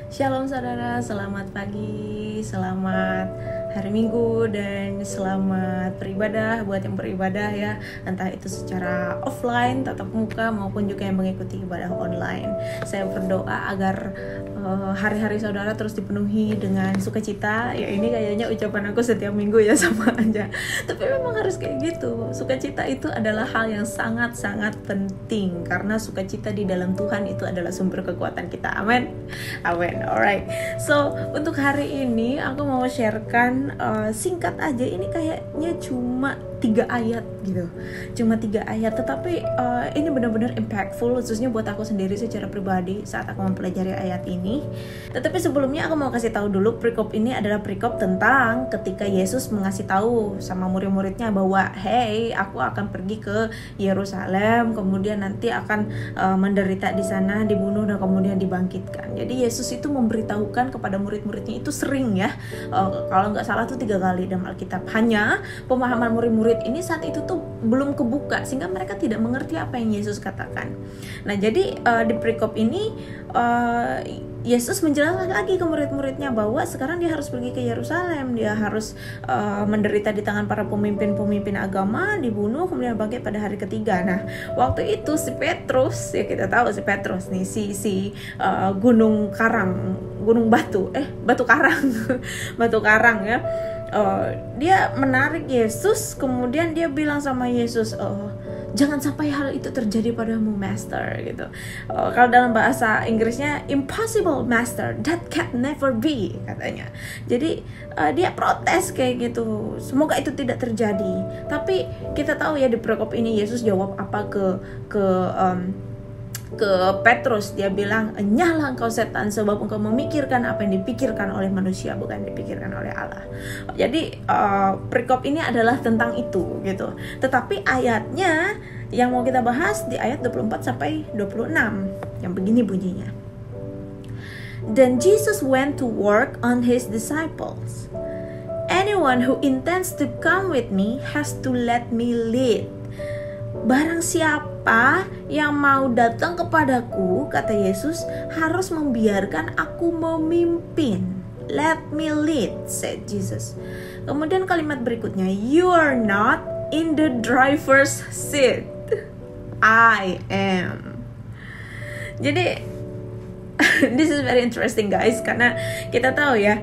Shalom saudara, selamat pagi, selamat hari Minggu, dan selamat beribadah buat yang beribadah ya, entah itu secara offline, tatap muka, maupun juga yang mengikuti ibadah online. Saya berdoa agar hari-hari saudara terus dipenuhi dengan sukacita. Ya ini kayaknya ucapan aku setiap minggu ya, sama aja. Tapi memang harus kayak gitu. Sukacita itu adalah hal yang sangat-sangat penting, karena sukacita di dalam Tuhan itu adalah sumber kekuatan kita. Amin. Amin. Alright. So untuk hari ini aku mau sharekan singkat aja. Ini kayaknya cuma 3 ayat gitu, cuma 3 ayat, tetapi ini benar-benar impactful, khususnya buat aku sendiri secara pribadi saat aku mempelajari ayat ini. Tetapi sebelumnya aku mau kasih tahu dulu, perikop ini adalah perikop tentang ketika Yesus mengasih tahu sama murid-muridnya bahwa hey, aku akan pergi ke Yerusalem, kemudian nanti akan menderita di sana, dibunuh, dan kemudian dibangkitkan. Jadi Yesus itu memberitahukan kepada murid-muridnya itu sering ya, kalau nggak salah tuh 3 kali dalam Alkitab. Hanya pemahaman murid-murid ini saat itu tuh belum kebuka, sehingga mereka tidak mengerti apa yang Yesus katakan. Nah jadi di perikop ini Yesus menjelaskan lagi ke murid-muridnya bahwa sekarang dia harus pergi ke Yerusalem, dia harus menderita di tangan para pemimpin-pemimpin agama, dibunuh, kemudian bangkit pada hari ketiga. Nah waktu itu si Petrus, ya kita tahu si Petrus nih, si gunung karang, gunung batu karang batu karang ya. Dia menarik Yesus, kemudian dia bilang sama Yesus, jangan sampai hal itu terjadi padamu, Master, gitu. Kalau dalam bahasa Inggrisnya impossible, Master, that can never be, katanya. Jadi dia protes kayak gitu, semoga itu tidak terjadi. Tapi kita tahu ya di perikop ini Yesus jawab apa ke Petrus. Dia bilang, "Nyala engkau setan, sebab engkau memikirkan apa yang dipikirkan oleh manusia, bukan dipikirkan oleh Allah." Jadi perikop ini adalah tentang itu gitu. Tetapi ayatnya yang mau kita bahas di ayat 24 sampai 26 yang begini bunyinya. Then Jesus went to work on his disciples. Anyone who intends to come with me has to let me lead. Barang siapa yang mau datang kepadaku, kata Yesus, harus membiarkan aku memimpin. Let me lead, said Jesus. Kemudian kalimat berikutnya, you are not in the driver's seat, I am. Jadi this is very interesting guys, karena kita tahu ya,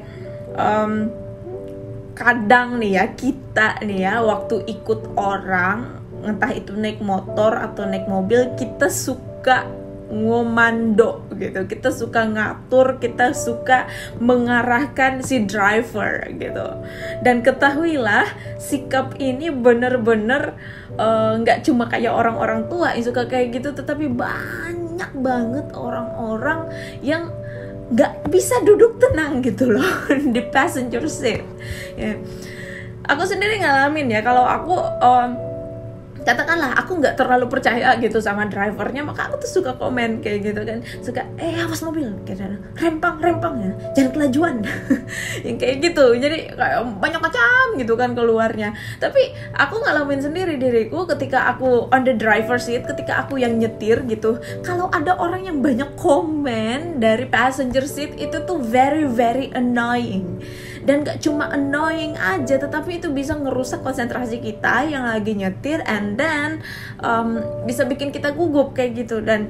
kadang nih ya, kita nih ya, waktu ikut orang, entah itu naik motor atau naik mobil, kita suka ngomando gitu, kita suka ngatur, kita suka mengarahkan si driver gitu. Dan ketahuilah, sikap ini bener-bener gak cuma kayak orang-orang tua yang suka kayak gitu, tetapi banyak banget orang-orang yang gak bisa duduk tenang gitu loh di passenger seat ya. Aku sendiri ngalamin ya, kalau aku katakanlah aku nggak terlalu percaya gitu sama drivernya, maka aku tuh suka komen kayak gitu kan, suka awas mobil, kayak rempang ya, jangan kelajuan yang kayak gitu. Jadi kayak banyak macam gitu kan keluarnya. Tapi aku ngalamin sendiri diriku ketika aku on the driver seat, ketika aku yang nyetir gitu, kalau ada orang yang banyak komen dari passenger seat, itu tuh very very annoying. Dan gak cuma annoying aja, tetapi itu bisa ngerusak konsentrasi kita yang lagi nyetir, and then bisa bikin kita gugup kayak gitu, dan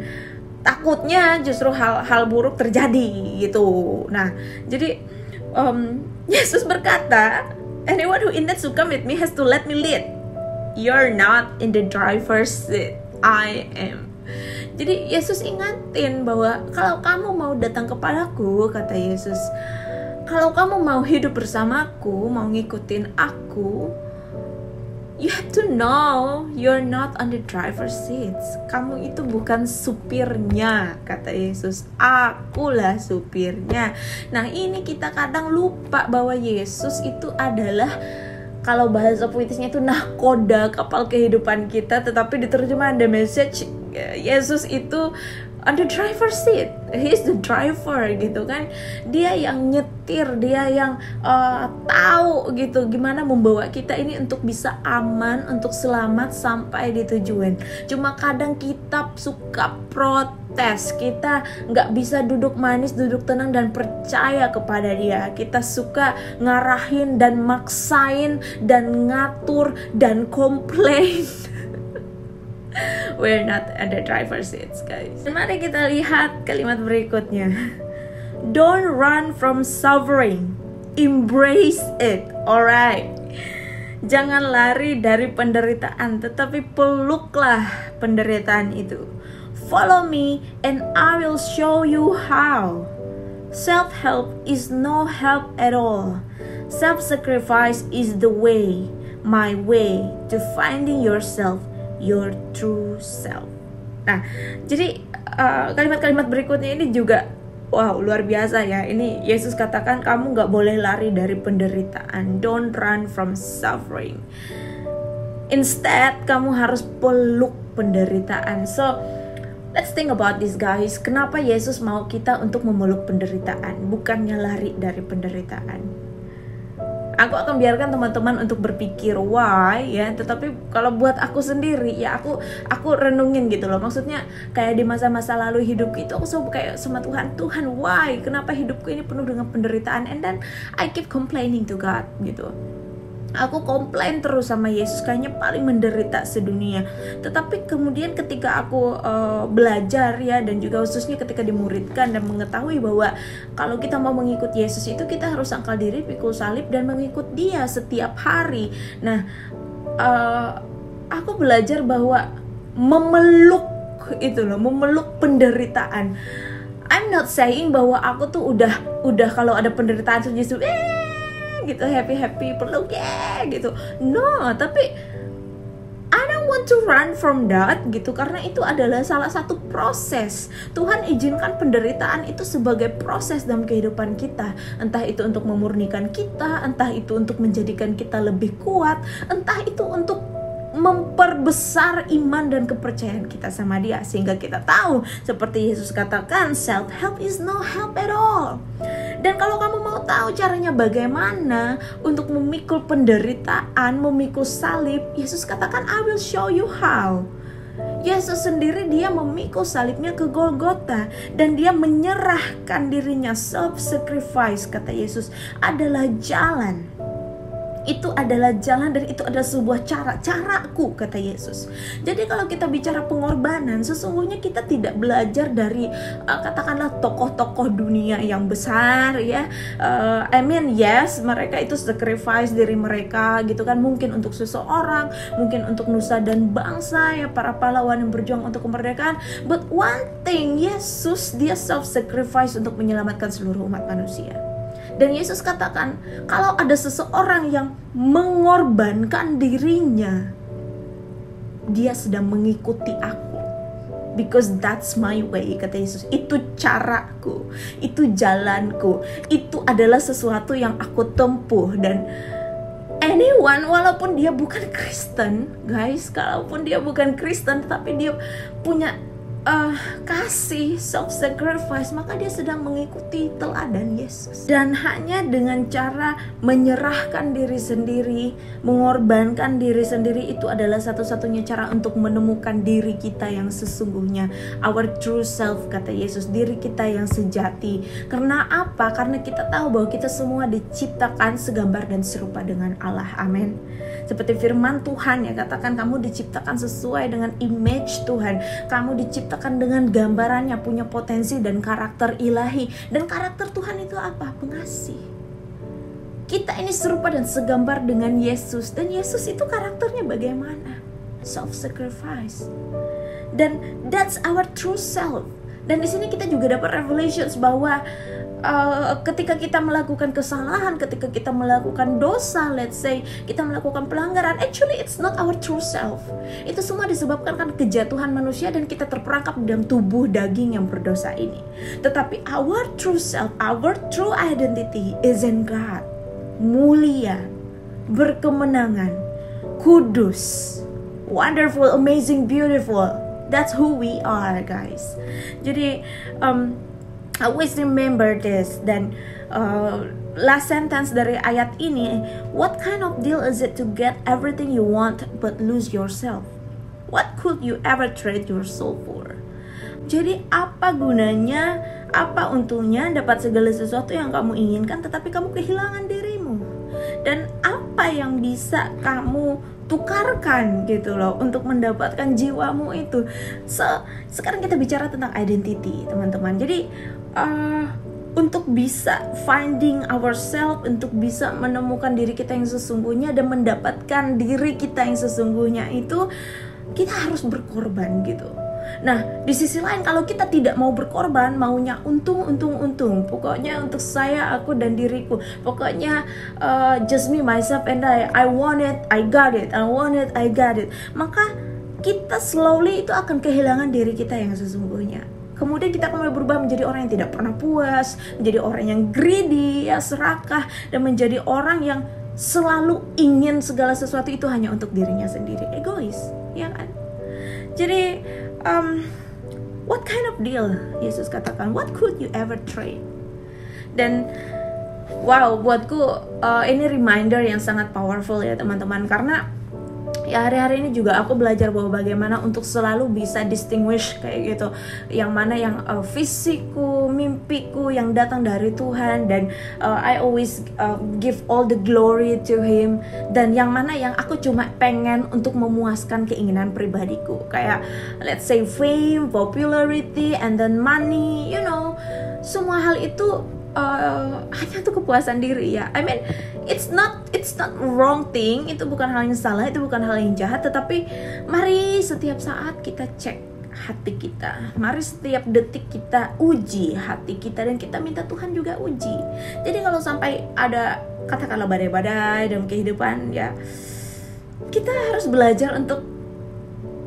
takutnya justru hal buruk terjadi gitu. Nah jadi Yesus berkata, anyone who intends to come with me has to let me lead. You're not in the driver's seat, I am. Jadi Yesus ingatin bahwa kalau kamu mau datang kepadaku, kata Yesus, kalau kamu mau hidup bersamaku, mau ngikutin aku, you have to know you're not on the driver's seat. Kamu itu bukan supirnya, kata Yesus. Akulah supirnya. Nah ini kita kadang lupa bahwa Yesus itu adalah, kalau bahasa puitisnya itu nahkoda, kapal kehidupan kita. Tetapi diterjemahkan the message, Yesus itu on the driver's seat. He is the driver gitu kan. Dia yang nyetir, dia yang tahu gitu gimana membawa kita ini untuk bisa aman, untuk selamat sampai di tujuan. Cuma kadang kita suka protes protes, kita nggak bisa duduk manis, duduk tenang dan percaya kepada Dia. Kita suka ngarahin dan maksain dan ngatur dan komplain. We're not at the driver's seats, guys. Mari kita lihat kalimat berikutnya. Don't run from suffering, embrace it. Alright. Jangan lari dari penderitaan, tetapi peluklah penderitaan itu. Follow me and I will show you how. Self-help is no help at all. Self-sacrifice is the way, my way to finding yourself, your true self. Nah, jadi kalimat-kalimat berikutnya ini juga wow, luar biasa ya. Ini Yesus katakan kamu gak boleh lari dari penderitaan. Don't run from suffering. Instead, kamu harus peluk penderitaan. So, let's think about this, guys. Kenapa Yesus mau kita untuk memeluk penderitaan, bukannya lari dari penderitaan? Aku akan biarkan teman-teman untuk berpikir why ya, tetapi kalau buat aku sendiri ya aku renungin gitu loh. Maksudnya kayak di masa-masa lalu hidupku itu aku selalu kayak sama Tuhan why? Kenapa hidupku ini penuh dengan penderitaan? And then I keep complaining to God gitu. Aku komplain terus sama Yesus, kayaknya paling menderita sedunia. Tetapi kemudian ketika aku belajar ya, dan juga khususnya ketika dimuridkan dan mengetahui bahwa kalau kita mau mengikut Yesus itu kita harus angkat diri, pikul salib dan mengikut Dia setiap hari. Nah, aku belajar bahwa memeluk itu loh, memeluk penderitaan. I'm not saying bahwa aku tuh udah kalau ada penderitaan tuh Yesus gitu happy peluk ya gitu. No, tapi I don't want to run from that gitu, karena itu adalah salah satu proses. Tuhan izinkan penderitaan itu sebagai proses dalam kehidupan kita. Entah itu untuk memurnikan kita, entah itu untuk menjadikan kita lebih kuat, entah itu untuk memperbesar iman dan kepercayaan kita sama Dia, sehingga kita tahu seperti Yesus katakan, self help is no help at all. Dan kalau kamu mau tahu caranya bagaimana untuk memikul penderitaan, memikul salib, Yesus katakan I will show you how. Yesus sendiri Dia memikul salibnya ke Golgota dan Dia menyerahkan dirinya. Self-sacrifice, kata Yesus, adalah jalan. Itu adalah jalan dan itu adalah sebuah caraku, kata Yesus. Jadi kalau kita bicara pengorbanan, sesungguhnya kita tidak belajar dari katakanlah tokoh-tokoh dunia yang besar ya. Yes, mereka itu sacrifice diri mereka gitu kan, mungkin untuk seseorang, mungkin untuk nusa dan bangsa ya, para pahlawan yang berjuang untuk kemerdekaan. But one thing, Yesus Dia self-sacrifice untuk menyelamatkan seluruh umat manusia. Dan Yesus katakan, kalau ada seseorang yang mengorbankan dirinya, dia sedang mengikuti aku. Because that's my way, kata Yesus. Itu caraku, itu jalanku, itu adalah sesuatu yang aku tempuh. Dan anyone, walaupun dia bukan Kristen, guys, kalaupun dia bukan Kristen, tapi dia punya kasih, self-sacrifice, maka dia sedang mengikuti teladan Yesus. Dan hanya dengan cara menyerahkan diri sendiri, mengorbankan diri sendiri, itu adalah satu-satunya cara untuk menemukan diri kita yang sesungguhnya, our true self, kata Yesus, diri kita yang sejati. Karena apa? Karena kita tahu bahwa kita semua diciptakan segambar dan serupa dengan Allah. Amin. Seperti firman Tuhan ya, katakan kamu diciptakan sesuai dengan image Tuhan. Kamu diciptakan dengan gambarannya, punya potensi dan karakter ilahi. Dan karakter Tuhan itu apa? Pengasih. Kita ini serupa dan segambar dengan Yesus. Dan Yesus itu karakternya bagaimana? Self-sacrifice. Dan that's our true self. Dan di sini kita juga dapat revelations bahwa ketika kita melakukan kesalahan, ketika kita melakukan dosa, let's say kita melakukan pelanggaran, actually it's not our true self. Itu semua disebabkan kan kejatuhan manusia dan kita terperangkap dalam tubuh daging yang berdosa ini. Tetapi our true self, our true identity is in God. Mulia, berkemenangan, kudus, wonderful, amazing, beautiful. That's who we are, guys. Jadi always remember this. Dan last sentence dari ayat ini, what kind of deal is it to get everything you want but lose yourself? What could you ever trade your soul for? Jadi apa gunanya, apa untungnya dapat segala sesuatu yang kamu inginkan tetapi kamu kehilangan dirimu? Dan apa yang bisa kamu tukarkan gitu loh untuk mendapatkan jiwamu itu? Sekarang kita bicara tentang identity, teman-teman. Jadi untuk bisa finding ourselves, untuk bisa menemukan diri kita yang sesungguhnya dan mendapatkan diri kita yang sesungguhnya itu, kita harus berkorban gitu. Nah, di sisi lain kalau kita tidak mau berkorban, maunya untung, pokoknya untuk saya, aku dan diriku, pokoknya just me, myself and I want it, I got it, I want it, I got it, maka kita slowly itu akan kehilangan diri kita yang sesungguhnya. Kemudian kita akan berubah menjadi orang yang tidak pernah puas, menjadi orang yang greedy, ya serakah, dan menjadi orang yang selalu ingin segala sesuatu itu hanya untuk dirinya sendiri, egois, ya kan? Jadi what kind of deal, Yesus katakan, what could you ever trade? Dan wow, buatku ini reminder yang sangat powerful ya teman-teman, karena ya hari-hari ini juga aku belajar bahwa bagaimana untuk selalu bisa distinguish kayak gitu, yang mana yang fisikku, mimpiku yang datang dari Tuhan, dan I always give all the glory to Him, dan yang mana yang aku cuma pengen untuk memuaskan keinginan pribadiku, kayak let's say fame, popularity, and then money, you know, semua hal itu hanya untuk kepuasan diri ya. I mean, it's not wrong thing, itu bukan hal yang salah, itu bukan hal yang jahat, tetapi mari setiap saat kita cek hati kita, mari setiap detik kita uji hati kita, dan kita minta Tuhan juga uji. Jadi kalau sampai ada katakanlah badai-badai dalam kehidupan ya, kita harus belajar untuk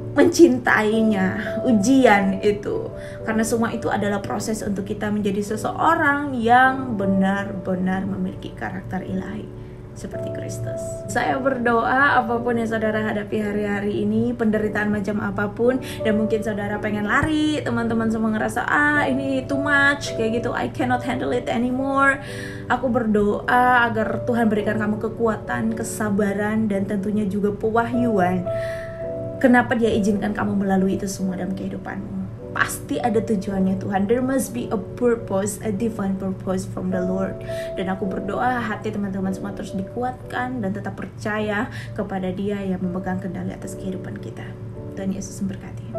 mencintainya, ujian itu, karena semua itu adalah proses untuk kita menjadi seseorang yang benar-benar memiliki karakter ilahi seperti Kristus. Saya berdoa apapun yang saudara hadapi hari-hari ini, penderitaan macam apapun, dan mungkin saudara pengen lari, teman-teman semua ngerasa ini too much kayak gitu, I cannot handle it anymore. Aku berdoa agar Tuhan berikan kamu kekuatan, kesabaran, dan tentunya juga pewahyuan. Kenapa Dia izinkan kamu melalui itu semua dalam kehidupanmu? Pasti ada tujuannya Tuhan. There must be a purpose, a divine purpose from the Lord. Dan aku berdoa hati teman-teman semua terus dikuatkan dan tetap percaya kepada Dia yang memegang kendali atas kehidupan kita. Tuhan Yesus memberkati.